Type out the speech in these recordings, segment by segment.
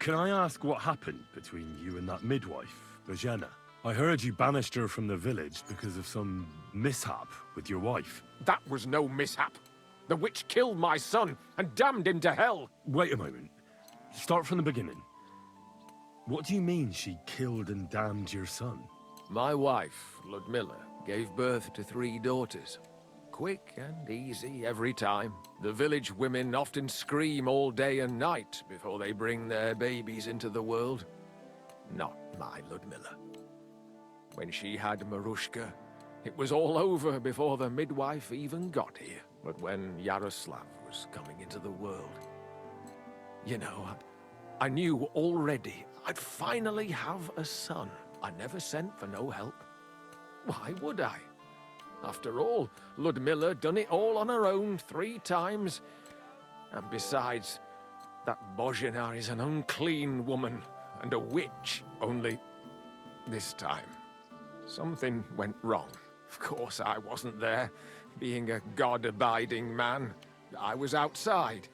Can I ask what happened between you and that midwife, Bojena? I heard you banished her from the village because of some mishap with your wife. That was no mishap. The witch killed my son and damned him to hell. Wait a moment. Start from the beginning. What do you mean she killed and damned your son? My wife, Ludmilla, gave birth to 3 daughters. Quick and easy every time. The village women often scream all day and night before they bring their babies into the world. Not my Ludmilla. When she had Marushka, it was all over before the midwife even got here. But when Yaroslav was coming into the world, you know, I knew already I'd finally have a son. I never sent for no help. Why would I? After all, Ludmilla done it all on her own 3 times. And besides, that Bozhena is an unclean woman and a witch, only this time something went wrong. Of course I wasn't there, being a god-abiding man. I was outside.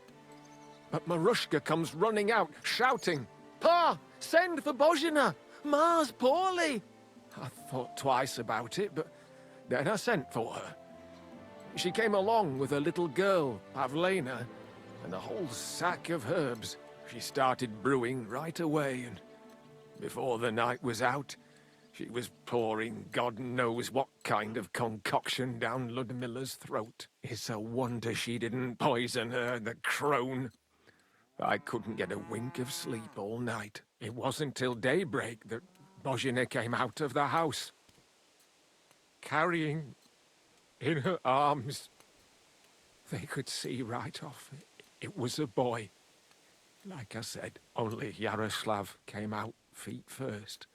But Marushka comes running out, shouting, "Pa! Send for Bozhena! Ma's poorly!" I thought twice about it, but then I sent for her. She came along with a little girl, Pavlena, and a whole sack of herbs. She started brewing right away, and before the night was out, she was pouring God knows what kind of concoction down Ludmilla's throat. It's a wonder she didn't poison her, the crone. I couldn't get a wink of sleep all night. It wasn't till daybreak that Bozhena came out of the house, carrying in her arms. They could see right off it was a boy. Like I said, only Yaroslav came out feet first.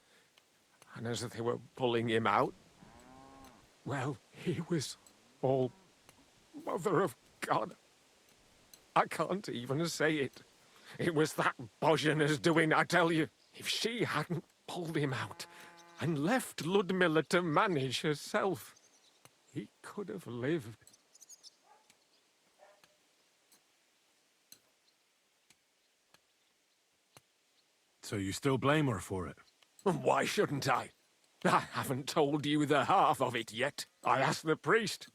And as they were pulling him out, well, he was all Mother of God. I can't even say it. It was that Bozhena's doing, I tell you. If she hadn't pulled him out and left Ludmilla to manage herself, he could have lived. So you still blame her for it? And why shouldn't I? I haven't told you the half of it yet. I asked the priest,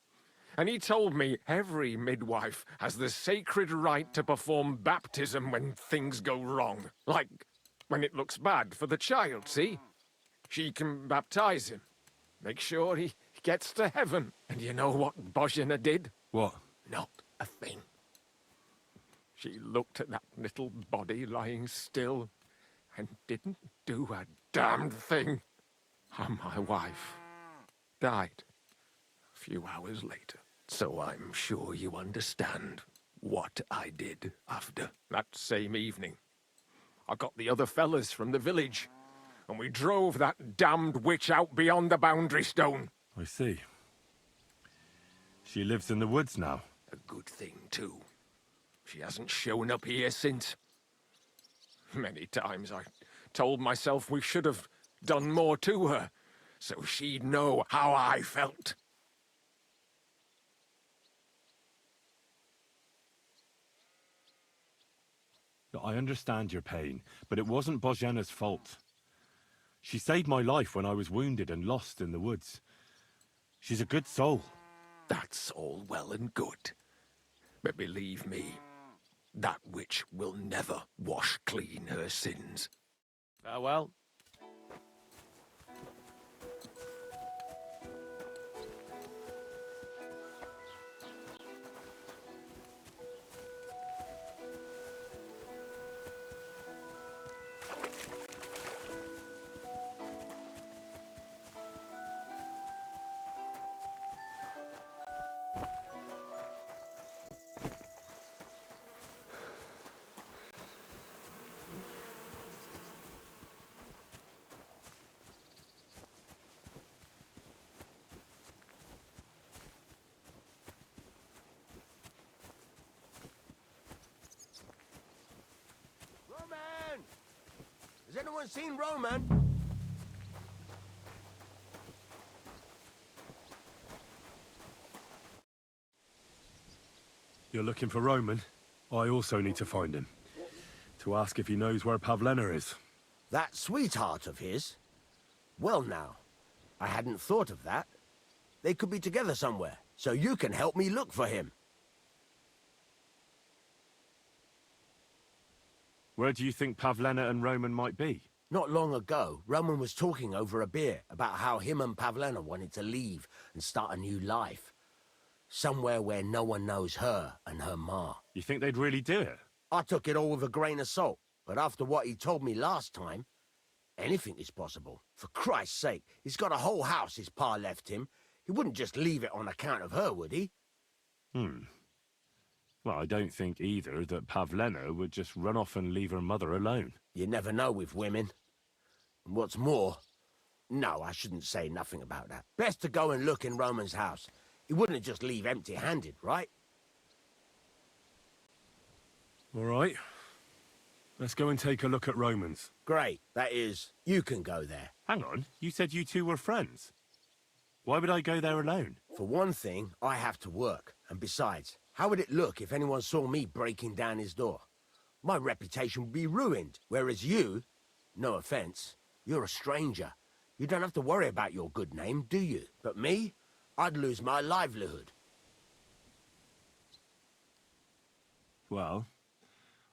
and he told me every midwife has the sacred right to perform baptism when things go wrong. Like when it looks bad for the child, see? She can baptize him, make sure he gets to heaven. And you know what Bozhena did? What? Not a thing. She looked at that little body lying still and didn't do a damned thing. And my wife died a few hours later. So I'm sure you understand what I did after. That same evening, I got the other fellas from the village, and we drove that damned witch out beyond the boundary stone. I see. She lives in the woods now. A good thing, too. She hasn't shown up here since. Many times I told myself we should have done more to her, so she'd know how I felt. I understand your pain, but it wasn't Bozhena's fault. She saved my life when I was wounded and lost in the woods. She's a good soul. That's all well and good. But believe me, that witch will never wash clean her sins. Farewell. Has anyone seen Roman? You're looking for Roman? I also need to find him. To ask if he knows where Pavlena is. That sweetheart of his? Well now, I hadn't thought of that. They could be together somewhere, so you can help me look for him. Where do you think Pavlena and Roman might be? Not long ago, Roman was talking over a beer about how him and Pavlena wanted to leave and start a new life. Somewhere where no one knows her and her ma. You think they'd really do it? I took it all with a grain of salt, but after what he told me last time, anything is possible. For Christ's sake, he's got a whole house his pa left him. He wouldn't just leave it on account of her, would he? Well, I don't think either that Pavlena would just run off and leave her mother alone. You never know with women. And what's more... No, I shouldn't say nothing about that. Best to go and look in Roman's house. He wouldn't just leave empty-handed, right? All right. Let's go and take a look at Roman's. Great. That is, you can go there. Hang on, you said you two were friends. Why would I go there alone? For one thing, I have to work. And besides, how would it look if anyone saw me breaking down his door? My reputation would be ruined, whereas you, no offense, you're a stranger. You don't have to worry about your good name, do you? But me, I'd lose my livelihood. Well,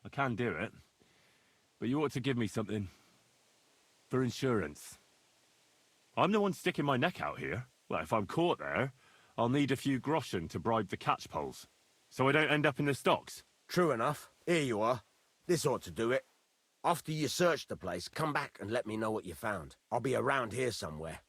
I can do it. But you ought to give me something. For insurance. I'm the one sticking my neck out here. Well, if I'm caught there, I'll need a few groschen to bribe the catchpoles. So I don't end up in the stocks. True enough. Here you are. This ought to do it. After you search the place, come back and let me know what you found. I'll be around here somewhere.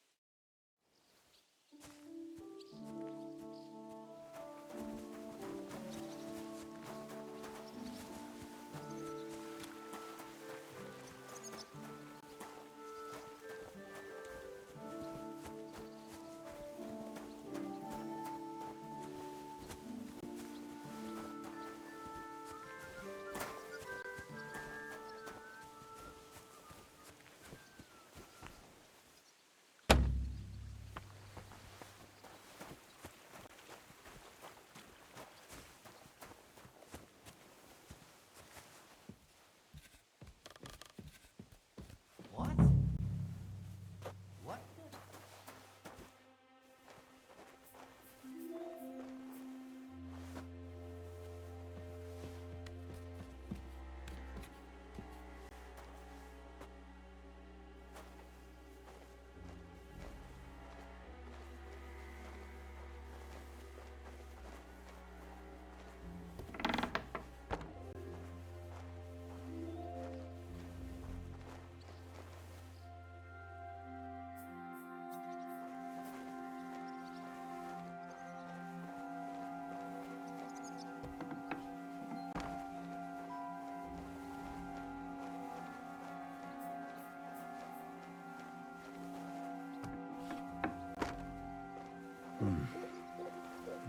What? What?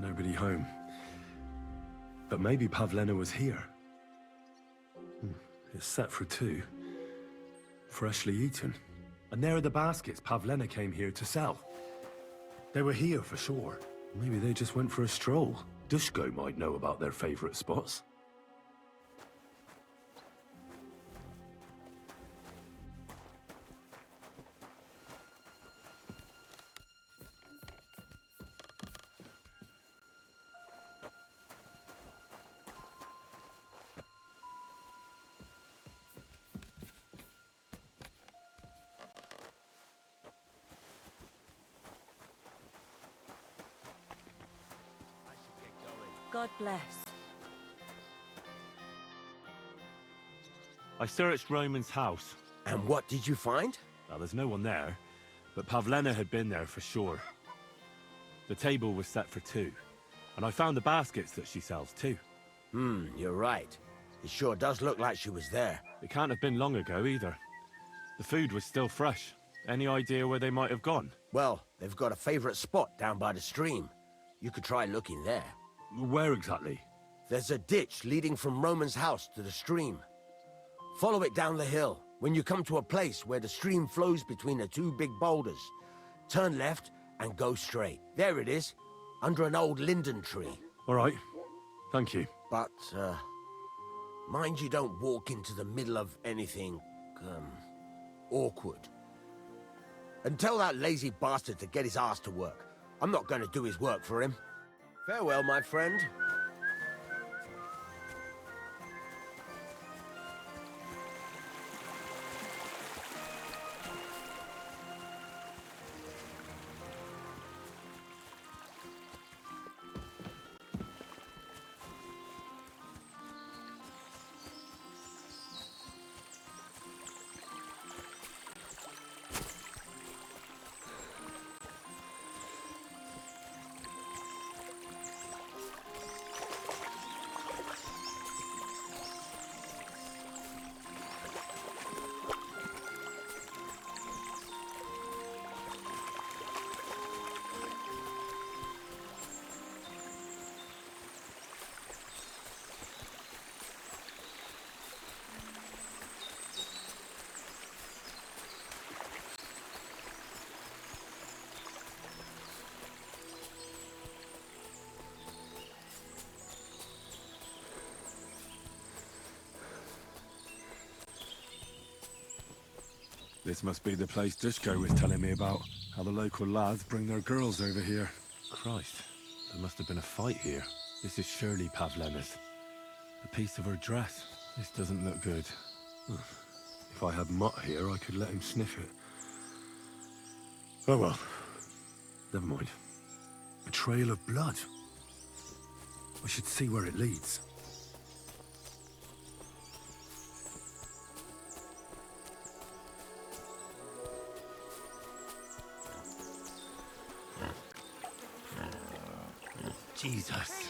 Nobody home. But maybe Pavlena was here. It's set for 2. Freshly eaten. And there are the baskets Pavlena came here to sell. They were here for sure. Maybe they just went for a stroll. Dushko might know about their favorite spots. God bless. I searched Roman's house. And what did you find? Well, there's no one there, but Pavlena had been there for sure. The table was set for 2, and I found the baskets that she sells too. You're right. It sure does look like she was there. It can't have been long ago either. The food was still fresh. Any idea where they might have gone? Well, they've got a favorite spot down by the stream. You could try looking there. Where exactly? There's a ditch leading from Roman's house to the stream. Follow it down the hill. When you come to a place where the stream flows between the 2 big boulders, turn left and go straight. There it is, under an old linden tree. All right. Thank you. But, Mind you don't walk into the middle of anything, awkward. And tell that lazy bastard to get his ass to work. I'm not going to do his work for him. Farewell, my friend. This must be the place Dushko was telling me about. How the local lads bring their girls over here. Christ, there must have been a fight here. This is surely Pavlena's. A piece of her dress. This doesn't look good. If I had Mutt here, I could let him sniff it. Oh well. Never mind. A trail of blood. I should see where it leads. Jesus.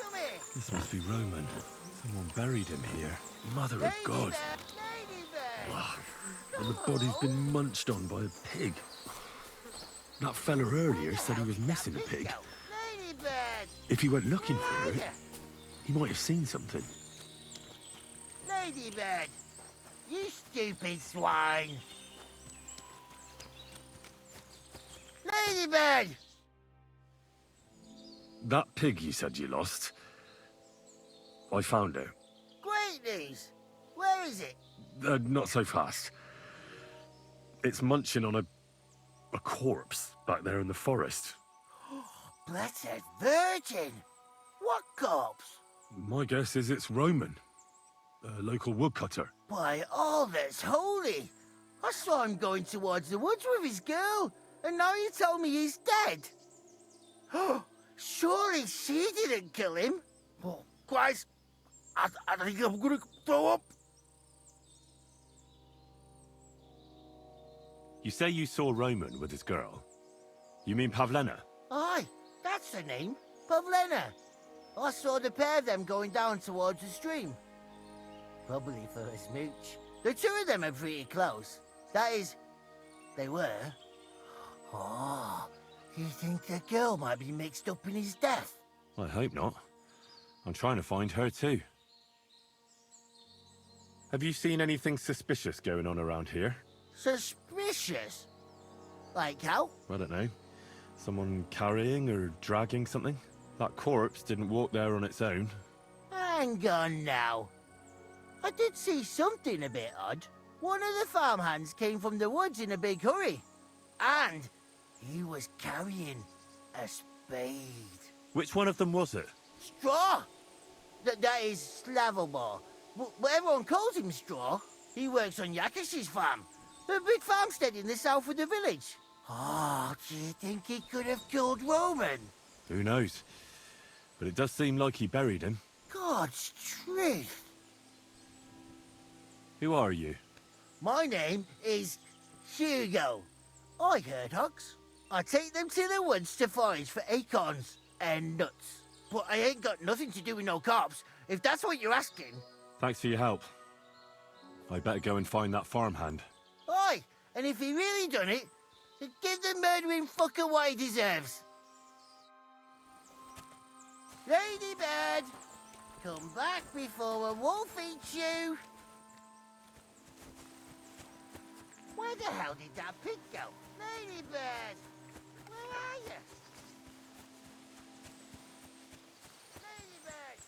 Come here. This must be Roman. Someone buried him here. Mother of God. And the body's been munched on by a pig. That fella earlier said he was missing a pig. Ladybird. If he went looking for it, he might have seen something. Ladybird. You stupid swine. Ladybird. That pig you said you lost, I found it. Great news. Where is it? Not so fast. It's munching on a corpse back there in the forest. Blessed Virgin. What corpse? My guess is it's Roman, a local woodcutter. By all that's holy. I saw him going towards the woods with his girl, and now you tell me he's dead. Surely she didn't kill him. Oh, Christ, I think I'm gonna throw up. You say you saw Roman with his girl. You mean Pavlena? Aye, that's the name. Pavlena. I saw the pair of them going down towards the stream. Probably for a smooch. The two of them are pretty close. That is, they were. Oh, you think the girl might be mixed up in his death? I hope not. I'm trying to find her too. Have you seen anything suspicious going on around here? Suspicious? Like how? I don't know. Someone carrying or dragging something? That corpse didn't walk there on its own. Hang on now. I did see something a bit odd. One of the farmhands came from the woods in a big hurry. And he was carrying a spade. Which one of them was it? Straw! That is Slavomir. But everyone calls him Straw. He works on Yakish's farm. A big farmstead in the south of the village. Oh, do you think he could have killed Roman? Who knows? But it does seem like he buried him. God's truth. Who are you? My name is Hugo. I herd hogs. I take them to the woods to forage for acorns and nuts. But I ain't got nothing to do with no cops, if that's what you're asking. Thanks for your help. I better go and find that farmhand. Aye, and if he really done it, then give the murdering fucker what he deserves. Ladybird, come back before a wolf eats you. Where the hell did that pig go? Ladybird, where are you? Ladybird.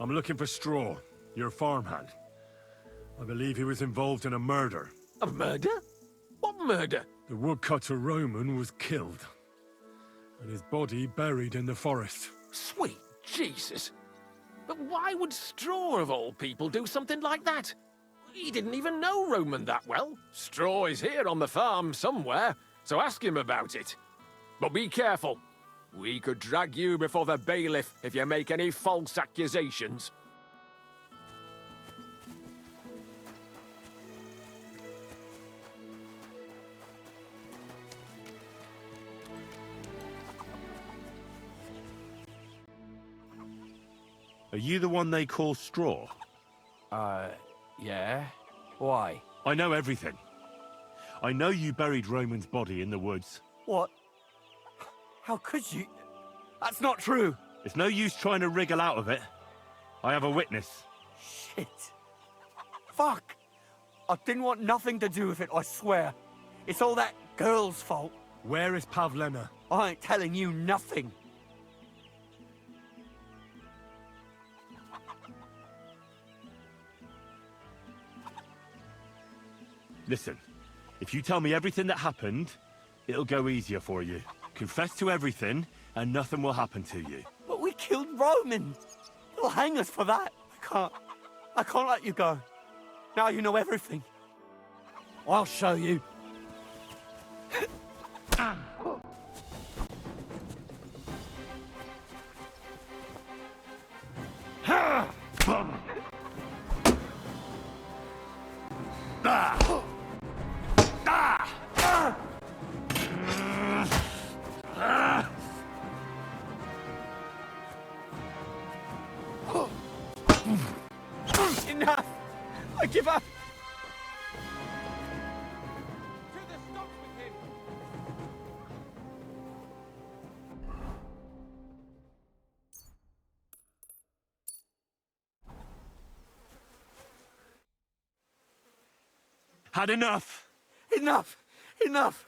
I'm looking for Straw, your farmhand. I believe he was involved in a murder. A murder? What murder? The woodcutter Roman was killed, and his body buried in the forest. Sweet Jesus. But why would Straw, of all people, do something like that? He didn't even know Roman that well. Straw is here on the farm somewhere, so ask him about it. But be careful. We could drag you before the bailiff if you make any false accusations. Are you the one they call Straw? Yeah? Why? I know everything. I know you buried Roman's body in the woods. What? How could you? That's not true! It's no use trying to wriggle out of it. I have a witness. Shit. Fuck! I didn't want nothing to do with it, I swear. It's all that girl's fault. Where is Pavlena? I ain't telling you nothing. Listen, if you tell me everything that happened, it'll go easier for you. Confess to everything, and nothing will happen to you. But we killed Roman! They'll hang us for that. I can't let you go. Now you know everything. I'll show you. Enough! I give up! Had enough! Enough! Enough!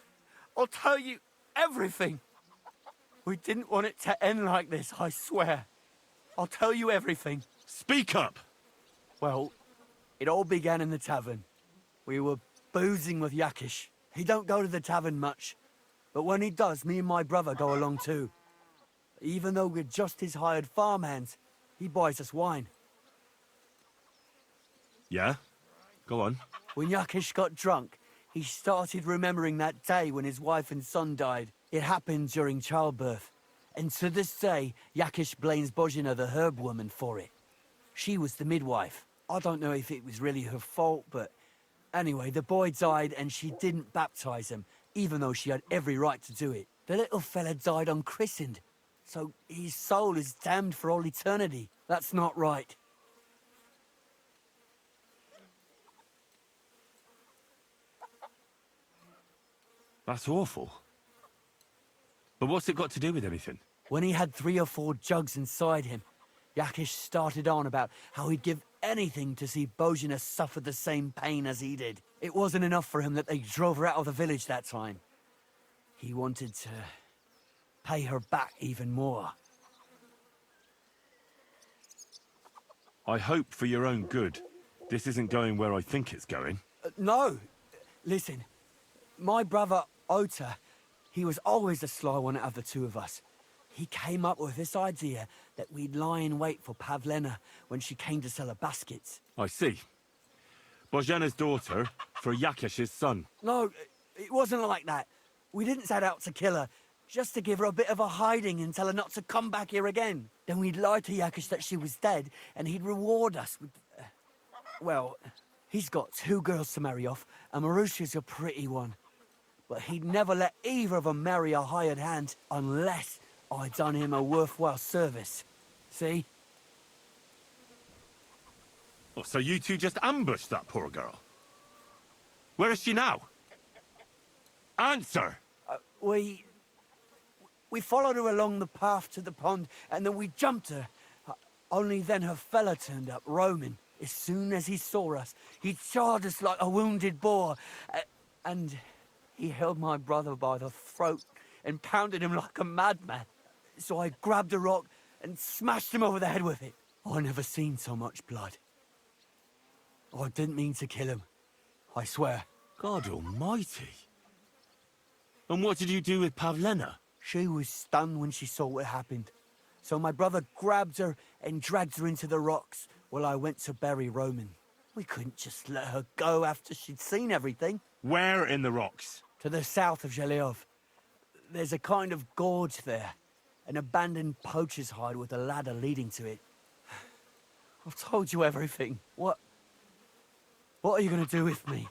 I'll tell you everything. We didn't want it to end like this, I swear. I'll tell you everything. Speak up! Well, it all began in the tavern. We were boozing with Yakish. He don't go to the tavern much, but when he does, me and my brother go along too. Even though we're just his hired farmhands, he buys us wine. Yeah? Go on. When Yakish got drunk, he started remembering that day when his wife and son died. It happened during childbirth. And to this day, Yakish blames Bozhina, the herb woman, for it. She was the midwife. I don't know if it was really her fault, but anyway, the boy died and she didn't baptize him, even though she had every right to do it. The little fella died unchristened, so his soul is damned for all eternity. That's not right. That's awful. But what's it got to do with anything? When he had 3 or 4 jugs inside him, Yakish started on about how he'd give anything to see Bozhina suffer the same pain as he did. It wasn't enough for him that they drove her out of the village that time. He wanted to pay her back even more. I hope for your own good, this isn't going where I think it's going. No! Listen, my brother Ota, he was always the sly one out of the two of us. He came up with this idea that we'd lie in wait for Pavlena when she came to sell her baskets. I see. Bozhana's daughter for Yakish's son. No, it wasn't like that. We didn't set out to kill her, just to give her a bit of a hiding and tell her not to come back here again. Then we'd lie to Yakish that she was dead, and he'd reward us with... well, he's got 2 girls to marry off, and Marusha's a pretty one. But he'd never let either of them marry a hired hand unless I'd done him a worthwhile service. See? Oh, so you two just ambushed that poor girl? Where is she now? Answer! We followed her along the path to the pond, and then we jumped her. Only then her fella turned up, Roman. As soon as he saw us, he charged us like a wounded boar. And he held my brother by the throat and pounded him like a madman. So I grabbed a rock and smashed him over the head with it. I never seen so much blood. I didn't mean to kill him. I swear. God almighty. And what did you do with Pavlena? She was stunned when she saw what happened. So my brother grabbed her and dragged her into the rocks while I went to bury Roman. We couldn't just let her go after she'd seen everything. Where in the rocks? To the south of Zheleov. There's a kind of gorge there. An abandoned poacher's hide with a ladder leading to it. I've told you everything. What are you gonna do with me?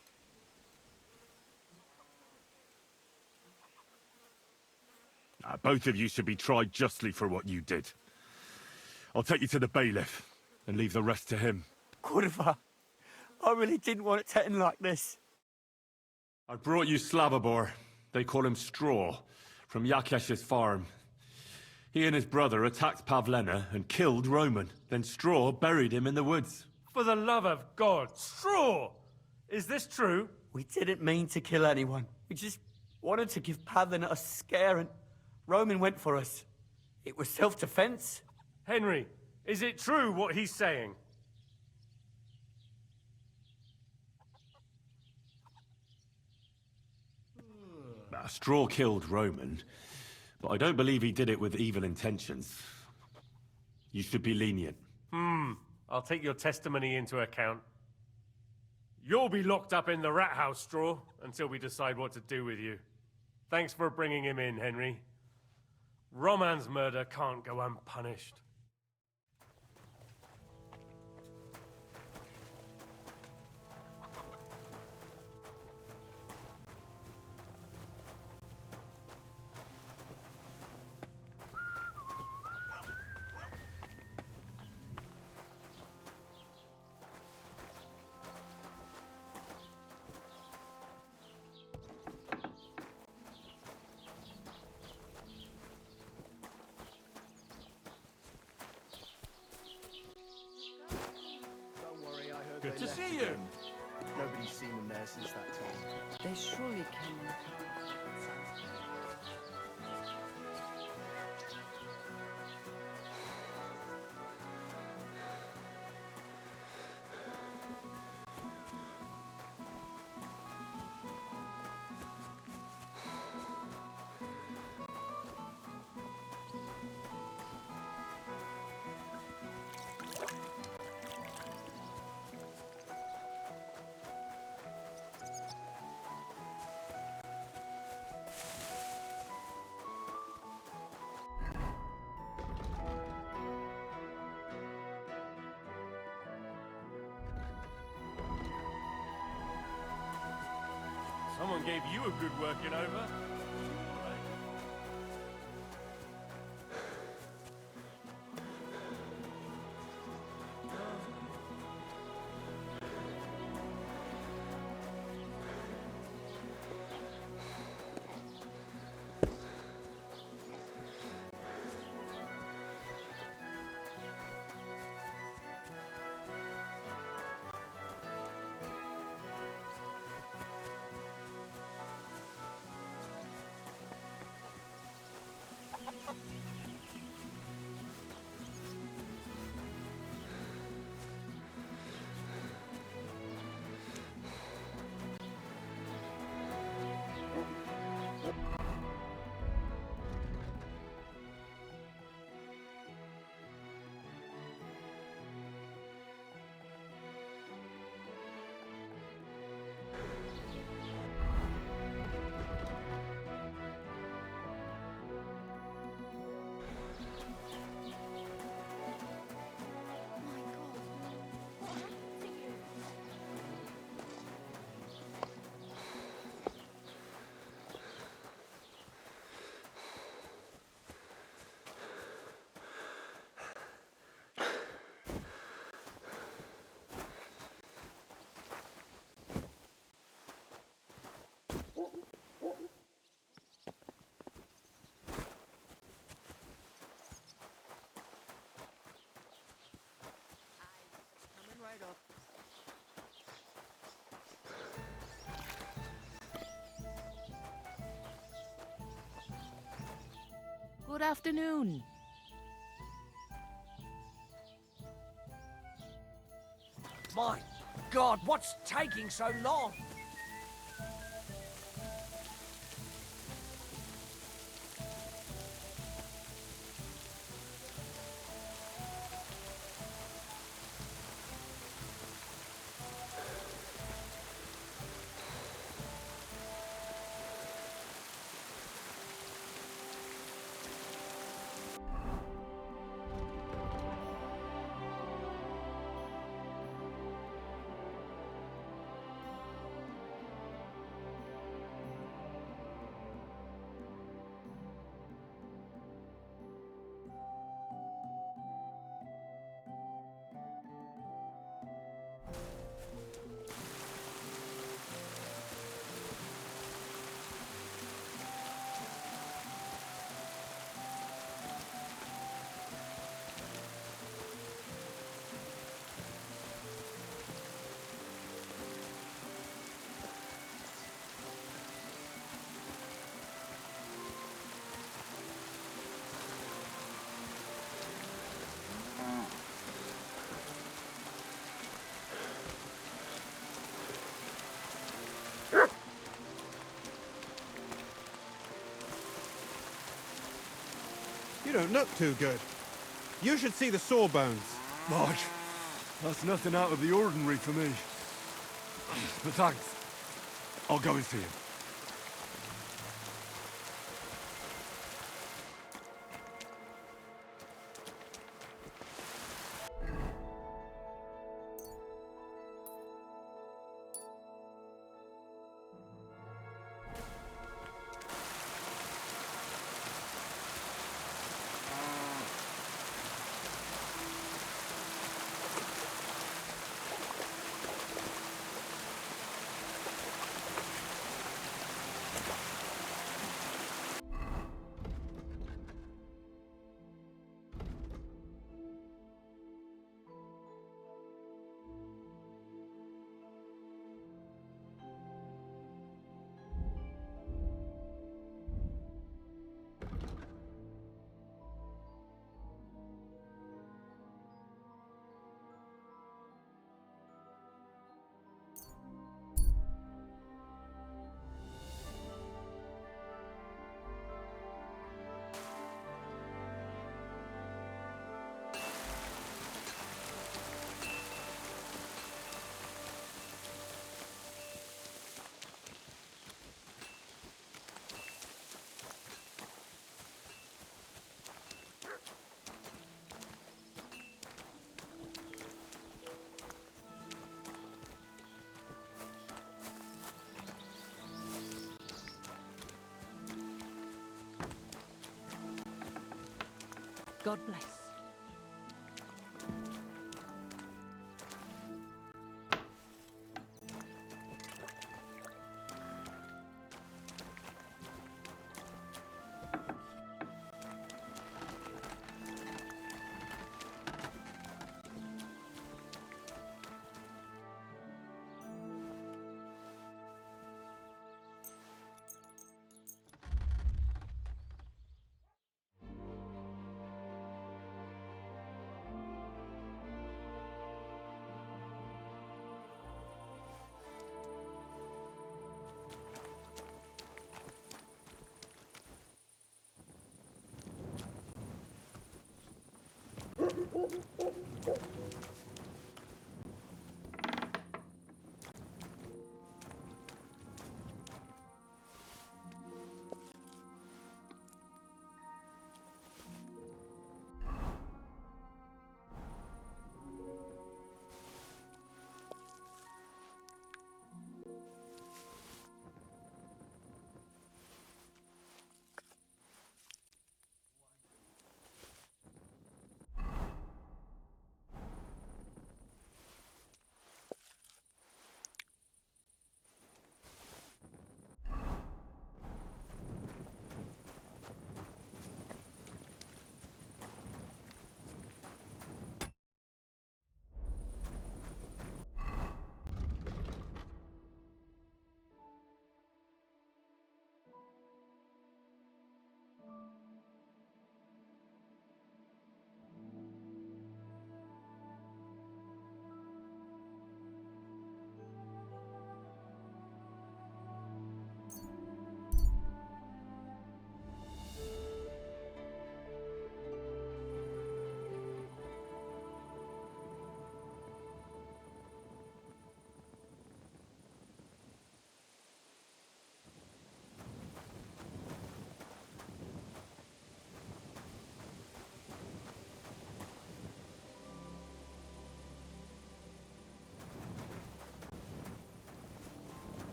Both of you should be tried justly for what you did. I'll take you to the bailiff and leave the rest to him. Kurva, I really didn't want it to end like this. I brought you Slavobor. They call him Straw, from Yakesh's farm. He and his brother attacked Pavlena and killed Roman. Then Straw buried him in the woods. For the love of God, Straw! Is this true? We didn't mean to kill anyone. We just wanted to give Pavlina a scare and Roman went for us. It was self-defense. Henry, is it true what he's saying? Straw killed Roman, but I don't believe he did it with evil intentions. You should be lenient. I'll take your testimony into account. You'll be locked up in the rat house, Straw, until we decide what to do with you. Thanks for bringing him in, Henry. Roman's murder can't go unpunished. Good to see you. Nobody's seen them there since that time. They surely came on account. Someone gave you a good working over. Good afternoon. My God, what's taking so long? You don't look too good. You should see the sawbones. Marge, that's nothing out of the ordinary for me. But thanks. I'll go and see him. God bless.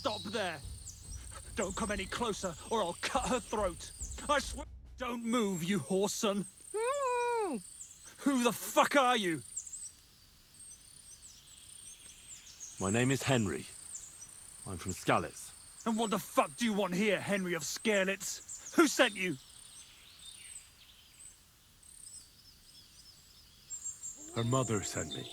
stop there. Don't come any closer, or I'll cut her throat. I swear. Don't move, you horse son. Who the fuck are you? My name is Henry. I'm from Skalitz. And what the fuck do you want here, Henry of Skalitz? Who sent you? Her mother sent me.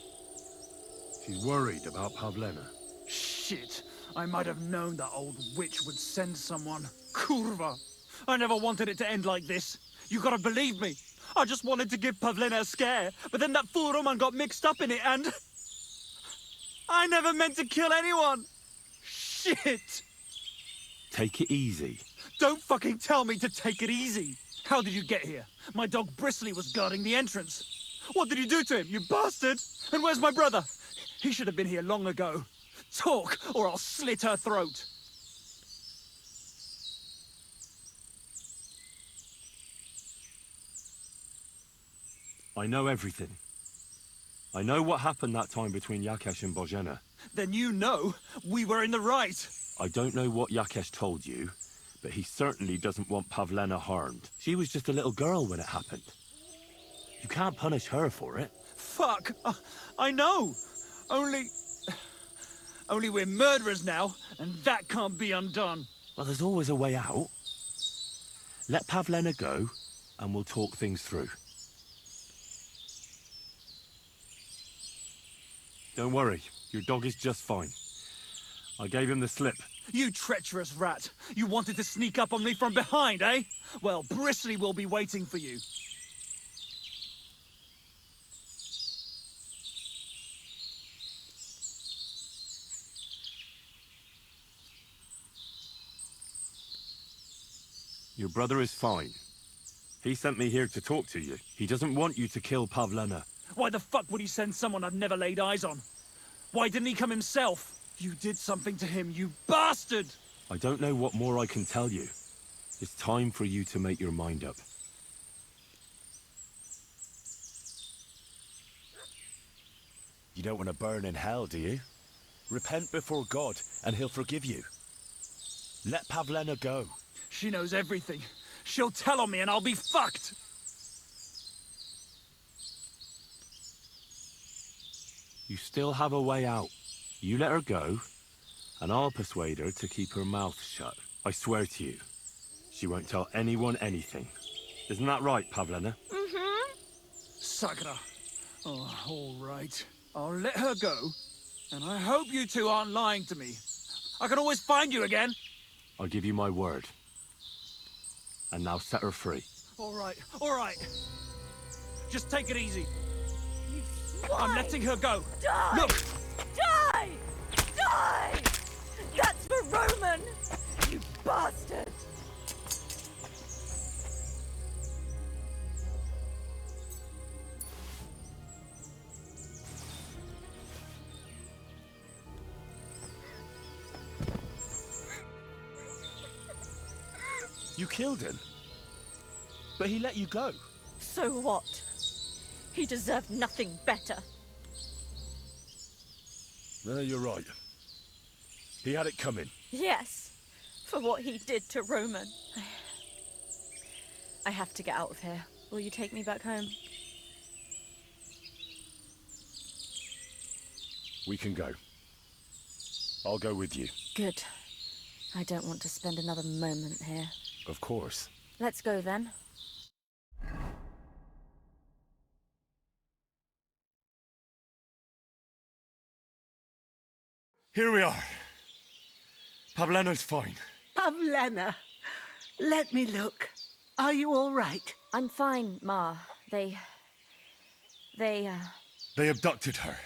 She's worried about Pavlena. Shit. I might have known that old witch would send someone. Kurva. I never wanted it to end like this. You gotta believe me. I just wanted to give Pavlena a scare, but then that fool Roman got mixed up in it and... I never meant to kill anyone! Shit! Take it easy. Don't fucking tell me to take it easy! How did you get here? My dog Bristly was guarding the entrance. What did you do to him, you bastard? And where's my brother? He should have been here long ago. Talk, or I'll slit her throat. I know everything. I know what happened that time between Yakesh and Bozhena. Then you know we were in the right. I don't know what Yakesh told you, but he certainly doesn't want Pavlena harmed. She was just a little girl when it happened. You can't punish her for it. Fuck, I know. Only we're murderers now, and that can't be undone. Well, there's always a way out. Let Pavlena go, and we'll talk things through. Don't worry, your dog is just fine. I gave him the slip. You treacherous rat! You wanted to sneak up on me from behind, eh? Well, Bristly will be waiting for you. Your brother is fine. He sent me here to talk to you. He doesn't want you to kill Pavlena. Why the fuck would he send someone I've never laid eyes on? Why didn't he come himself? You did something to him, you bastard! I don't know what more I can tell you. It's time for you to make your mind up. You don't want to burn in hell, do you? Repent before God, and he'll forgive you. Let Pavlena go. She knows everything. She'll tell on me and I'll be fucked! You still have a way out. You let her go, and I'll persuade her to keep her mouth shut. I swear to you, she won't tell anyone anything. Isn't that right, Pavlena? Mm-hmm. Sakra. Oh, all right. I'll let her go, and I hope you two aren't lying to me. I can always find you again. I'll give you my word. And now set her free. All right, all right. Just take it easy. I'm letting her go. Die! Look! Die! Die! That's for Roman! You bastard! You killed him. But he let you go. So what? He deserved nothing better. No, you're right. He had it coming. Yes, for what he did to Roman. I have to get out of here. Will you take me back home? We can go. I'll go with you. Good. I don't want to spend another moment here. Of course. Let's go then. Here we are. Pavlena's fine. Pavlena, let me look. Are you all right? I'm fine, Ma. They They abducted her.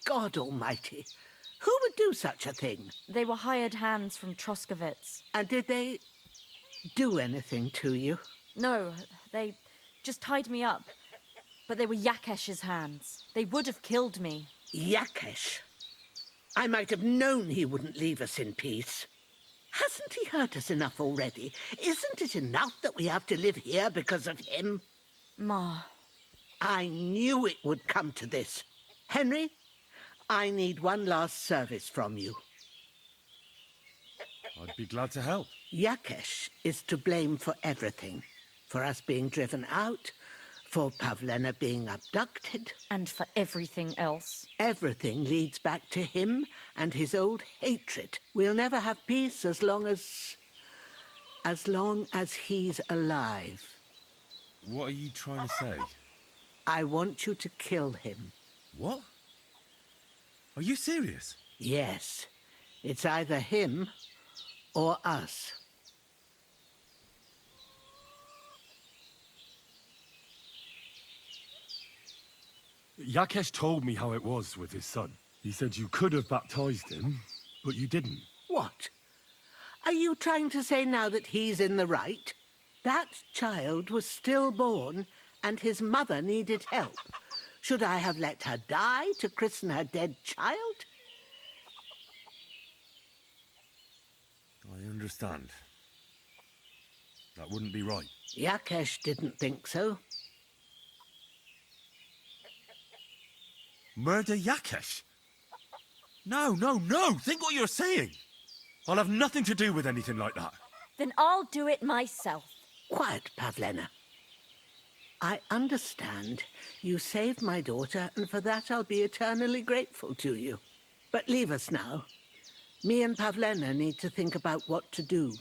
God almighty. Who would do such a thing? They were hired hands from Troskovitz. And did they do anything to you? No, they just tied me up. But they were Yakesh's hands. They would have killed me. Yakesh? I might have known he wouldn't leave us in peace. Hasn't he hurt us enough already? Isn't it enough that we have to live here because of him? Ma. I knew it would come to this. Henry, I need one last service from you. I'd be glad to help. Yakesh is to blame for everything. For us being driven out, for Pavlena being abducted. And for everything else. Everything leads back to him and his old hatred. We'll never have peace as long as he's alive. What are you trying to say? I want you to kill him. What? Are you serious? Yes. It's either him or us. Yakesh told me how it was with his son. He said you could have baptized him, but you didn't. What? Are you trying to say now that he's in the right? That child was stillborn, and his mother needed help. Should I have let her die to christen her dead child? I understand. That wouldn't be right. Yakesh didn't think so. Murder Yakesh? No, no, no! Think what you're saying! I'll have nothing to do with anything like that. Then I'll do it myself. Quiet, Pavlena. I understand. You saved my daughter, and for that I'll be eternally grateful to you. But leave us now. Me and Pavlena need to think about what to do.